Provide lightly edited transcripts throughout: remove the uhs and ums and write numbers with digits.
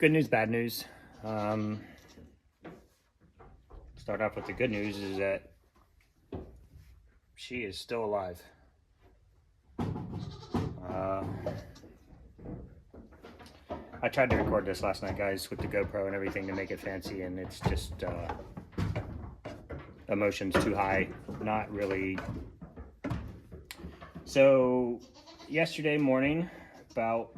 Good news, bad news. Start off with the good news is that she is still alive. I tried to record this last night, guys, with the GoPro and everything to make it fancy, and it's just emotions too high. Not really. So yesterday morning, about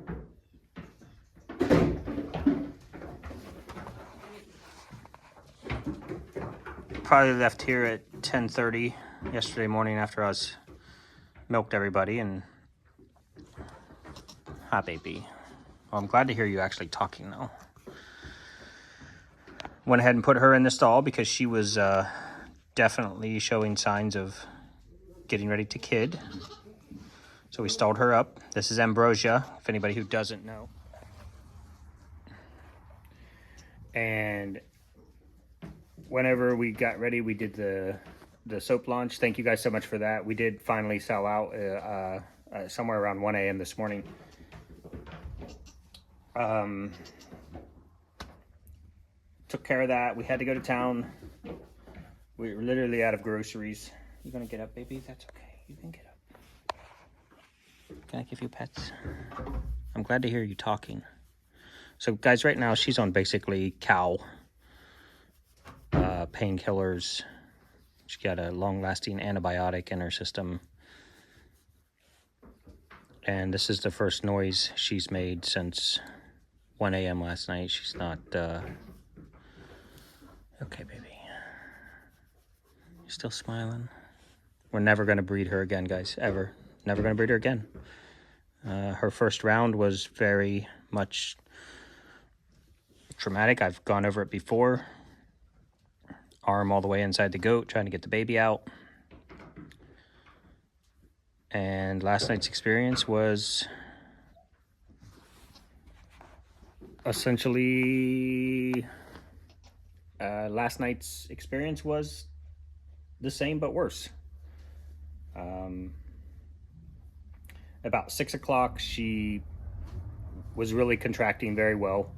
probably left here at 10:30 yesterday morning after I was milked everybody. And hi, baby. Well, I'm glad to hear you actually talking though. Went ahead and put her in the stall because she was definitely showing signs of getting ready to kid. So we stalled her up. This is Ambrosia, if anybody who doesn't know. And whenever we got ready, we did the soap launch. Thank you guys so much for that. We did finally sell out somewhere around 1 a.m. this morning. Took care of that. We had to go to town. We were literally out of groceries. You gonna get up, baby? That's okay. You can get up. Can I give you pets? I'm glad to hear you talking. So guys, right now she's on basically cow painkillers. She got a long-lasting antibiotic in her system. And this is the first noise she's made since 1 a.m. last night. She's not... Okay, baby. You're still smiling? We're never going to breed her again, guys. Ever. Never going to breed her again. Her first round was very much traumatic. I've gone over it before. Arm all the way inside the goat, trying to get the baby out. And last night's experience was essentially... last night's experience was the same but worse. About 6 o'clock, she was really contracting very well,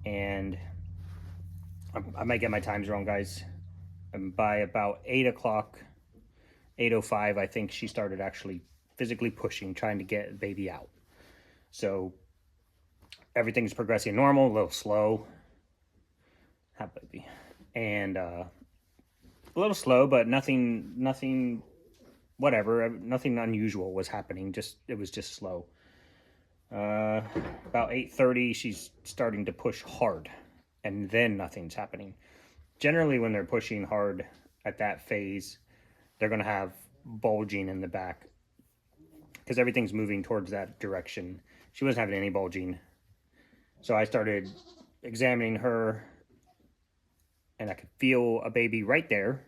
and I might get my times wrong, guys. And by about 8 o'clock, 8:05, I think she started actually physically pushing, trying to get the baby out. So everything's progressing normal, a little slow. Hi, baby. And a little slow, but nothing, whatever. Nothing unusual was happening. It was just slow. About 8:30, she's starting to push hard, and then nothing's happening. Generally, when they're pushing hard at that phase, they're going to have bulging in the back because everything's moving towards that direction. She wasn't having any bulging. So I started examining her, and I could feel a baby right there.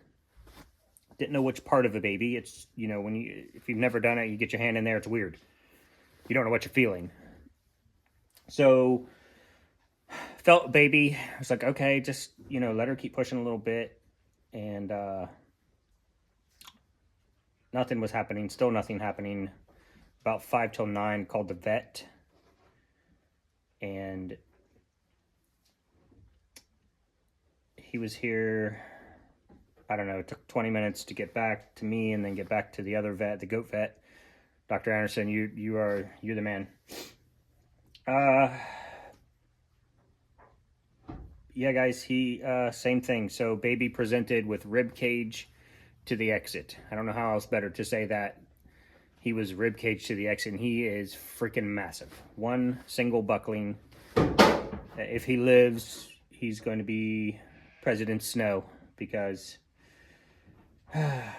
Didn't know which part of the baby. It's, you know, if you've never done it, you get your hand in there, it's weird. You don't know what you're feeling. So, felt baby. I was like, okay, just, you know, let her keep pushing a little bit. And nothing was happening. Still nothing happening. About 5 till 9, called the vet. And he was here, I don't know, it took 20 minutes to get back to me and then get back to the other vet, the goat vet. Dr. Anderson, you're the man. Yeah, guys, same thing. So baby presented with rib cage to the exit. I don't know how else better to say that. He was rib cage to the exit, and he is freaking massive. One single buckling. If he lives, he's going to be President Snow, because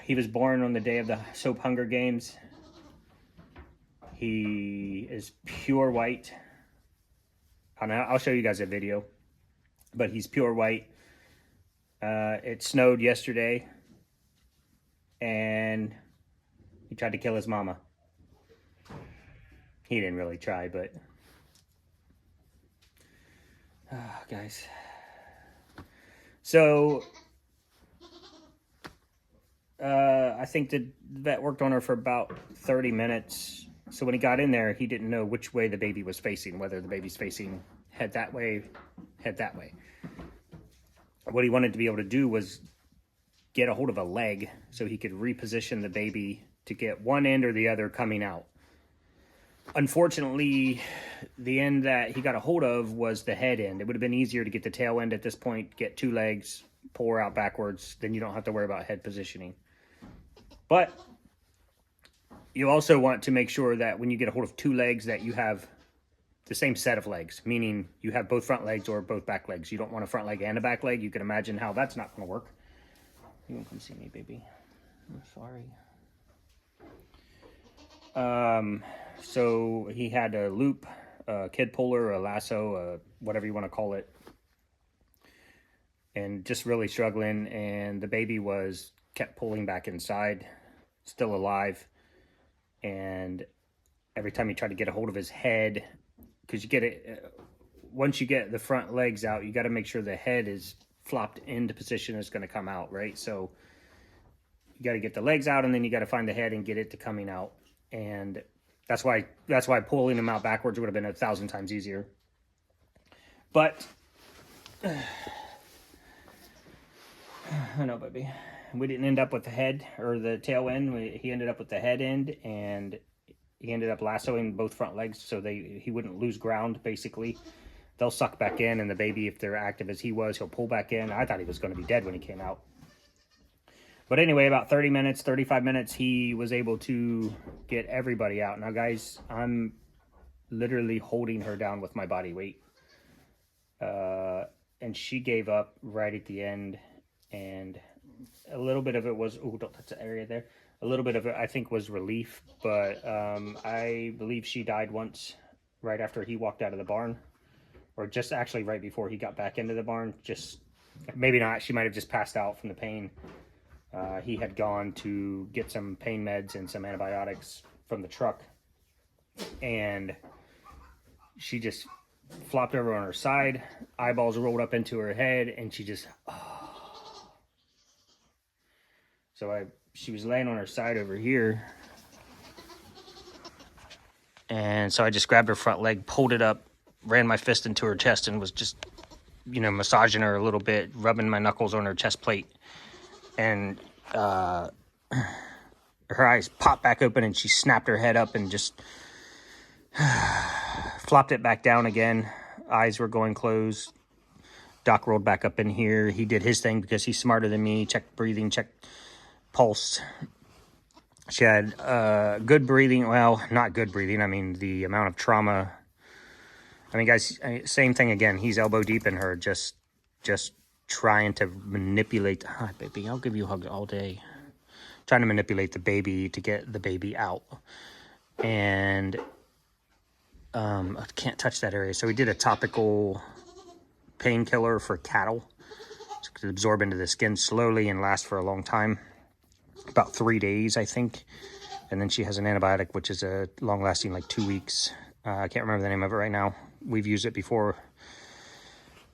he was born on the day of the Soap Hunger Games. He is pure white. I'll show you guys a video, but he's pure white. It snowed yesterday, and he tried to kill his mama. He didn't really try, but guys. So I think the vet worked on her for about 30 minutes. So when he got in there, he didn't know which way the baby was facing, whether the baby's facing head that way, head that way. What he wanted to be able to do was get a hold of a leg so he could reposition the baby to get one end or the other coming out. Unfortunately, the end that he got a hold of was the head end. It would have been easier to get the tail end at this point, get two legs, pull her out backwards, then you don't have to worry about head positioning. But you also want to make sure that when you get a hold of two legs that you have the same set of legs, meaning you have both front legs or both back legs. You don't want a front leg and a back leg. You can imagine how that's not going to work. You won't come see me, baby. I'm sorry. So he had a loop, a kid puller, a lasso, whatever you want to call it, and just really struggling. And the baby kept pulling back inside, still alive. And every time he tried to get a hold of his head, because you get it, once you get the front legs out, you got to make sure the head is flopped into position. It's going to come out, right? So you got to get the legs out, and then you got to find the head and get it to coming out. And that's why pulling him out backwards would have been 1,000 times easier. But I know, baby. We didn't end up with the head or the tail end. He ended up with the head end, and he ended up lassoing both front legs so he wouldn't lose ground, basically. They'll suck back in, and the baby, if they're active as he was, he'll pull back in. I thought he was going to be dead when he came out. But anyway, about 30 minutes, 35 minutes, he was able to get everybody out. Now, guys, I'm literally holding her down with my body weight. And she gave up right at the end. And a little bit of it was, oh, don't touch the area there. A little bit of it, I think, was relief. But I believe she died once right after he walked out of the barn. Or just actually right before he got back into the barn. Just, maybe not. She might have just passed out from the pain. He had gone to get some pain meds and some antibiotics from the truck. And she just flopped over on her side. Eyeballs rolled up into her head. And she just, oh. So she was laying on her side over here. And so I just grabbed her front leg, pulled it up, ran my fist into her chest, and was just, massaging her a little bit, rubbing my knuckles on her chest plate. And her eyes popped back open, and she snapped her head up and just flopped it back down again. Eyes were going closed. Doc rolled back up in here. He did his thing because he's smarter than me. Checked breathing, checked pulse. She had good breathing. Well, not good breathing. I mean, the amount of trauma. I mean, guys, same thing again. He's elbow deep in her, just trying to manipulate. Hi, baby, I'll give you a hug all day. Trying to manipulate the baby to get the baby out. And I can't touch that area. So we did a topical painkiller for cattle. So it could absorb into the skin slowly and last for a long time. About 3 days, I think. And then she has an antibiotic, which is a long-lasting, like 2 weeks. I can't remember the name of it right now. We've used it before.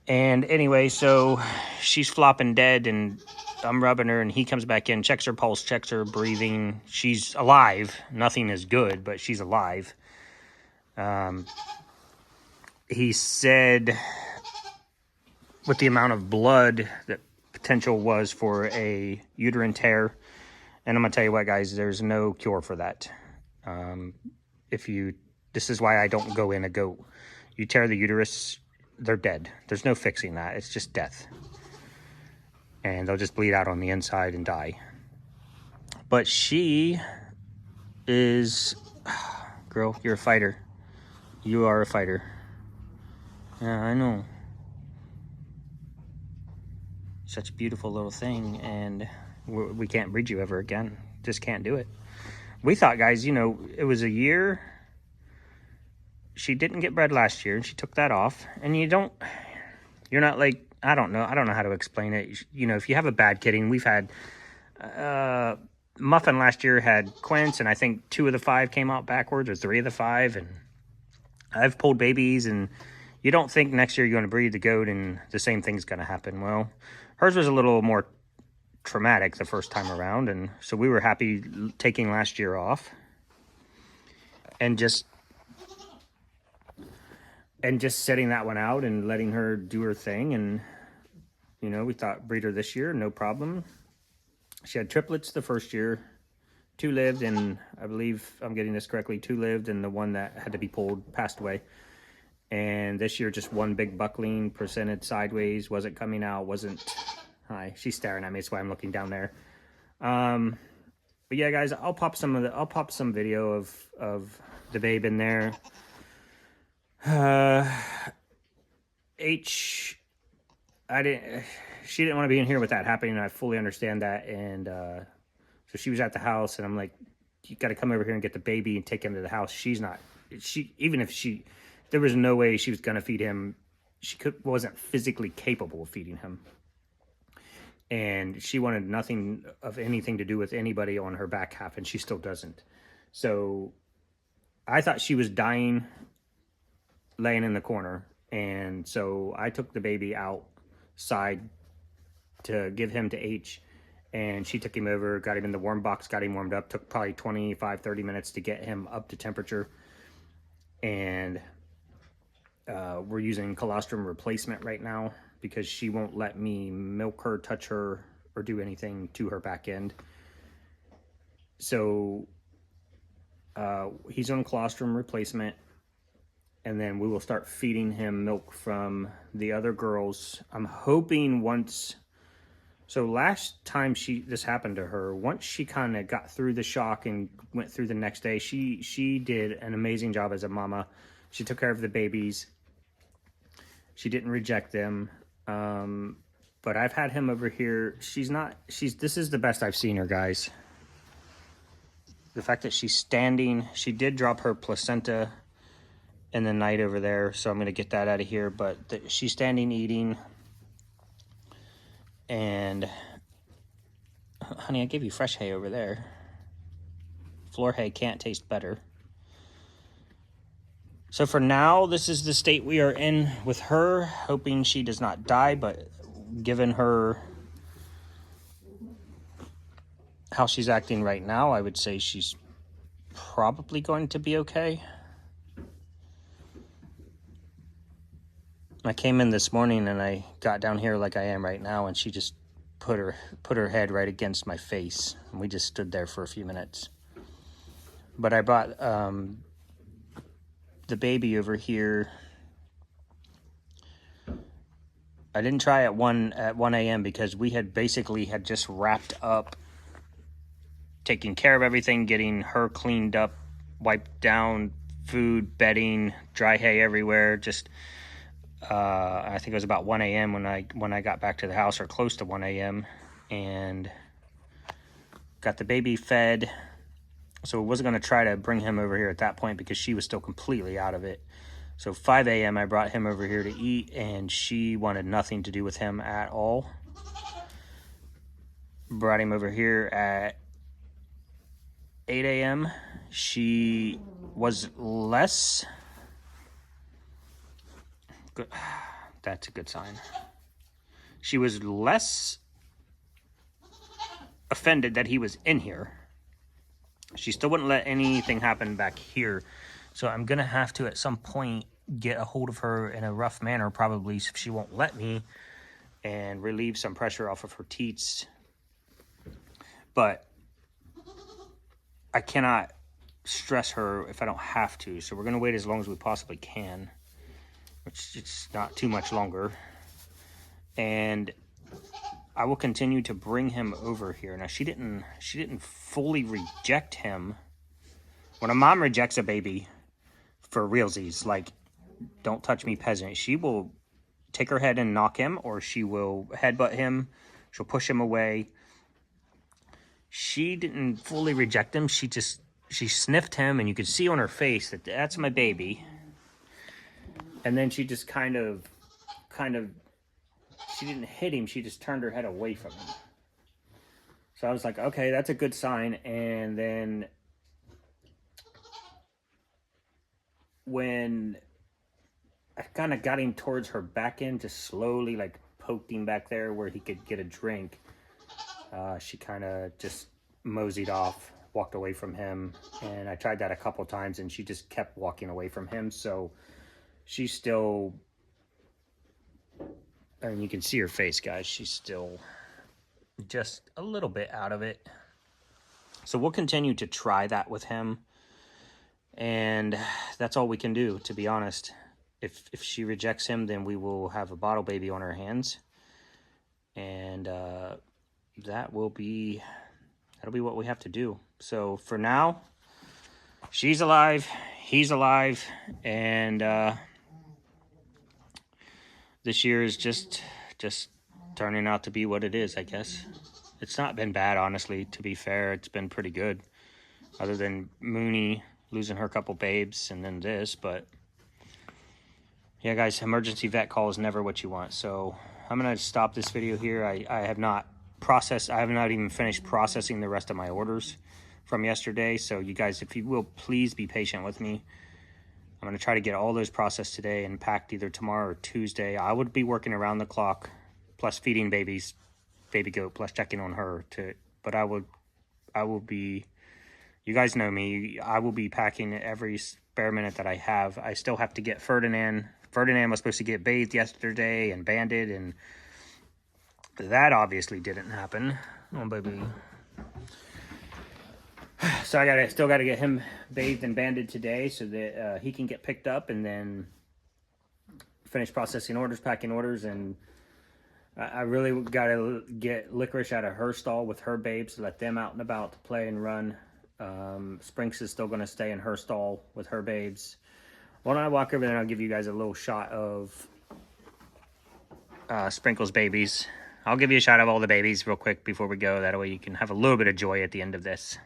And anyway, so she's flopping dead, and I'm rubbing her, and he comes back in, checks her pulse, checks her breathing. She's alive. Nothing is good, but she's alive. He said with the amount of blood that potential was for a uterine tear, and I'm going to tell you what, guys, there's no cure for that. This is why I don't go in a goat. You tear the uterus, they're dead. There's no fixing that. It's just death. And they'll just bleed out on the inside and die. But she is, girl, you're a fighter. You are a fighter. Yeah, I know. Such a beautiful little thing, and we can't breed you ever again. Just can't do it. We thought, guys, it was a year. She didn't get bred last year, and she took that off. And you're not like, I don't know how to explain it. If you have a bad kidding, we've had, Muffin last year had Quince, and I think 2 of the 5 came out backwards, or 3 of the 5, and I've pulled babies, and you don't think next year you're going to breed the goat and the same thing's going to happen. Well, hers was a little more traumatic the first time around, and so we were happy taking last year off. And and just setting that one out and letting her do her thing. And, you know, we thought breed her this year, no problem. She had triplets the first year. 2 lived, and I believe I'm getting this correctly, 2 lived, and the one that had to be pulled passed away. And this year, just 1 big buckling, presented sideways, wasn't coming out, wasn't... Hi, she's staring at me, that's why I'm looking down there. But yeah, guys, I'll pop some video of the babe in there. H, she didn't want to be in here with that happening, and I fully understand that. And so she was at the house, and I'm like, you got to come over here and get the baby and take him to the house. Even if there was no way she was going to feed him. Wasn't physically capable of feeding him. And she wanted nothing of anything to do with anybody on her back half, and she still doesn't. So I thought she was dying laying in the corner. And so I took the baby outside to give him to H. And she took him over, got him in the warm box, got him warmed up. Took probably 25, 30 minutes to get him up to temperature. And we're using colostrum replacement right now because she won't let me milk her, touch her, or do anything to her back end. So he's on colostrum replacement, and then we will start feeding him milk from the other girls. I'm hoping once... So last time this happened to her, once she kind of got through the shock and went through the next day, she did an amazing job as a mama. She took care of the babies. She didn't reject them. But I've had him over here. This is the best I've seen her, guys. The fact that she's standing, she did drop her placenta in the night over there, so I'm going to get that out of here. But she's standing eating. And, honey, I gave you fresh hay over there. Floor hay can't taste better. So for now, this is the state we are in with her, hoping she does not die, but given her how she's acting right now, I would say she's probably going to be okay. I came in this morning and I got down here like I am right now, and she just put her head right against my face, and we just stood there for a few minutes. But I brought the baby over here. I didn't try at 1 a.m. because we had just wrapped up taking care of everything, getting her cleaned up, wiped down, food, bedding, dry hay everywhere. Just I think it was about 1 a.m. when I got back to the house, or close to 1 a.m. and got the baby fed. So I wasn't going to try to bring him over here at that point because she was still completely out of it. So 5 a.m. I brought him over here to eat, and she wanted nothing to do with him at all. Brought him over here at 8 a.m. She was less... Good. That's a good sign. She was less offended that he was in here. She still wouldn't let anything happen back here. So I'm going to have to, at some point, get a hold of her in a rough manner, probably, if she won't let me, and relieve some pressure off of her teats. But I cannot stress her if I don't have to. So we're going to wait as long as we possibly can, which it's not too much longer. And I will continue to bring him over here. Now, she didn't fully reject him. When a mom rejects a baby for realsies, like, don't touch me, peasant, she will take her head and knock him, or she will headbutt him. She'll push him away. She didn't fully reject him. She sniffed him, and you could see on her face that that's my baby. And then she just kind of, she didn't hit him. She just turned her head away from him. So I was like, okay, that's a good sign. And then when I kind of got him towards her back end, just slowly, like, poked him back there where he could get a drink, she kind of just moseyed off, walked away from him. And I tried that a couple times, and she just kept walking away from him. So she's still, and you can see her face, guys, she's still just a little bit out of it. So we'll continue to try that with him, and that's all we can do, to be honest. If she rejects him, then we will have a bottle baby on our hands, and that'll be what we have to do. So for now, she's alive, he's alive, and this year is just turning out to be what it is, I guess. It's not been bad, honestly, to be fair. It's been pretty good, other than Mooney losing her couple babes and then this. But yeah, guys, emergency vet call is never what you want. So I'm gonna stop this video here. I have not even finished processing the rest of my orders from yesterday. So you guys, if you will, please be patient with me. I'm gonna try to get all those processed today and packed either tomorrow or Tuesday. I would be working around the clock, plus feeding baby goat, plus checking on her but I will be, you guys know me, I will be packing every spare minute that I have. I still have to get Ferdinand was supposed to get bathed yesterday and banded, and that obviously didn't happen. Oh, baby. So I still gotta get him bathed and banded today so that he can get picked up, and then finish processing orders, packing orders. And I really gotta get Licorice out of her stall with her babes, let them out and about to play and run. Sprinks is still gonna stay in her stall with her babes. Why don't I walk over there and I'll give you guys a little shot of Sprinkle's babies. I'll give you a shot of all the babies real quick before we go. That way you can have a little bit of joy at the end of this.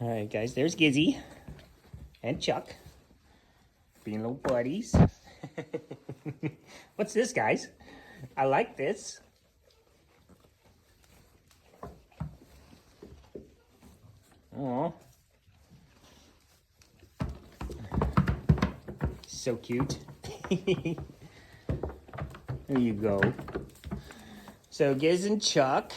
All right, guys, there's Gizzy and Chuck being little buddies. What's this, guys? I like this. Aw. So cute. There you go. So Giz and Chuck.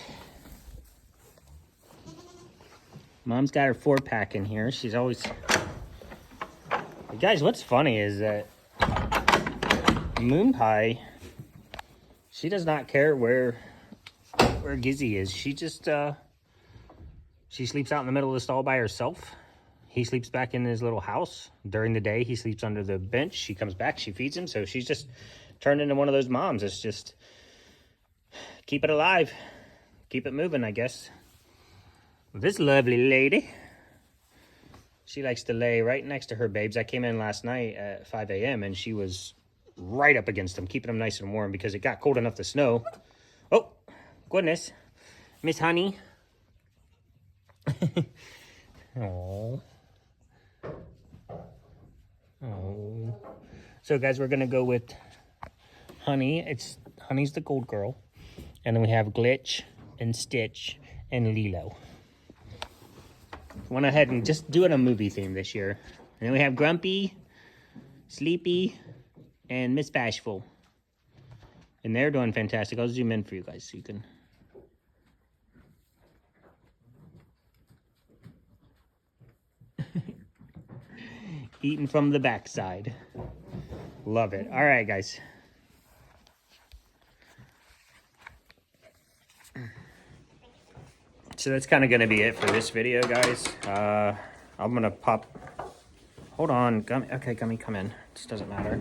Mom's got her 4-pack in here. She's always... Guys, what's funny is that Moon Pie, she does not care where Gizzy is. She just she sleeps out in the middle of the stall by herself. He sleeps back in his little house. During the day, he sleeps under the bench. She comes back, she feeds him. So she's just turned into one of those moms. It's just keep it alive, keep it moving, I guess. This lovely lady, she likes to lay right next to her babes. I came in last night at 5 a.m. and she was right up against them, keeping them nice and warm because it got cold enough to snow. Oh, goodness. Miss Honey. Oh. Oh. So, guys, we're going to go with Honey. Honey's the gold girl. And then we have Glitch and Stitch and Lilo. Went ahead and just doing a movie theme this year. And then we have Grumpy, Sleepy, and Miss Bashful. And they're doing fantastic. I'll zoom in for you guys so you can... Eating from the backside. Love it. All right, guys. So that's kind of going to be it for this video, guys. I'm going to pop... Hold on. Gummy. Okay, Gummy, come in. This doesn't matter.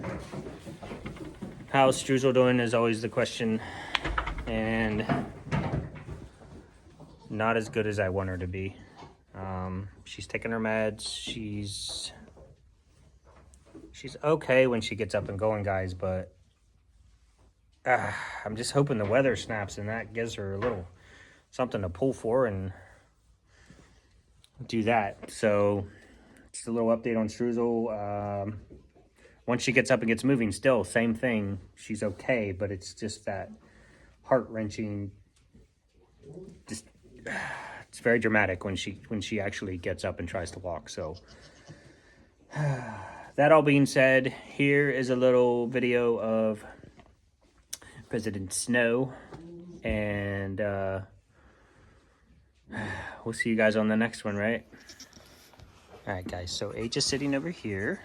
How's Struzel doing is always the question. And not as good as I want her to be. She's taking her meds. She's okay when she gets up and going, guys, but I'm just hoping the weather snaps and that gives her a little something to pull for and do that. So just a little update on Struzel. Once she gets up and gets moving, still same thing. She's okay, but it's just that heart-wrenching, just it's very dramatic when she actually gets up and tries to walk. So that all being said, here is a little video of President Snow, and we'll see you guys on the next one, right? All right, guys, so H is sitting over here,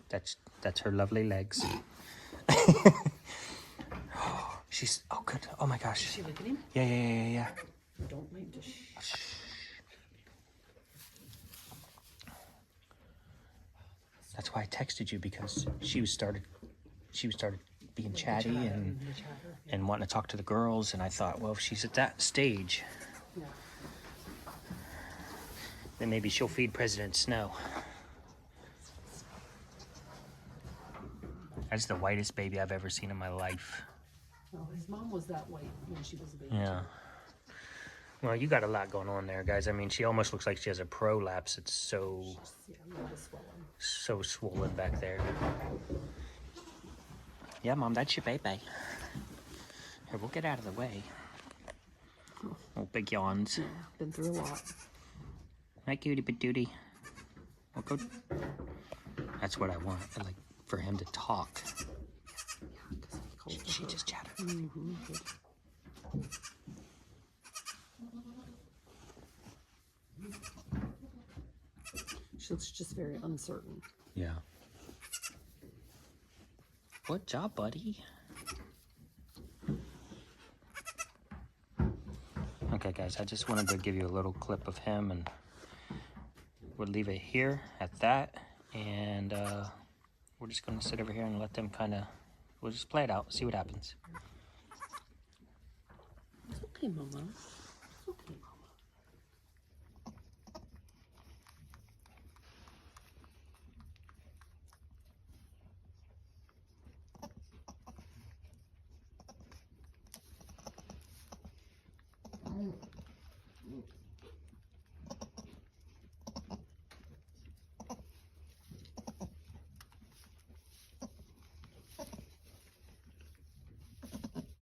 That's her lovely legs. She's oh good. Oh my gosh. Is she licking him? Yeah. Don't mind. Just That's why I texted you, because she started being chatty and wanting to talk to the girls, and I thought, well, if she's at that stage, yeah. then maybe she'll feed President Snow. That's the whitest baby I've ever seen in my life. Oh, his mom was that white when she was a baby. Yeah. Well, you got a lot going on there, guys. I mean, she almost looks like she has a prolapse. It's so swollen back there. Yeah, Mom, that's your baby. Here, we'll get out of the way. Oh, big yawns. Yeah, been through a lot. Hi, cutie patootie. Well, go. That's what I want. I like for him to talk. She just chatted. Mm-hmm. She looks just very uncertain. Yeah. Good job, buddy. Okay, guys, I just wanted to give you a little clip of him, and we'll leave it here at that. And we're just going to sit over here and let them we'll just play it out, see what happens. It's okay, Mama.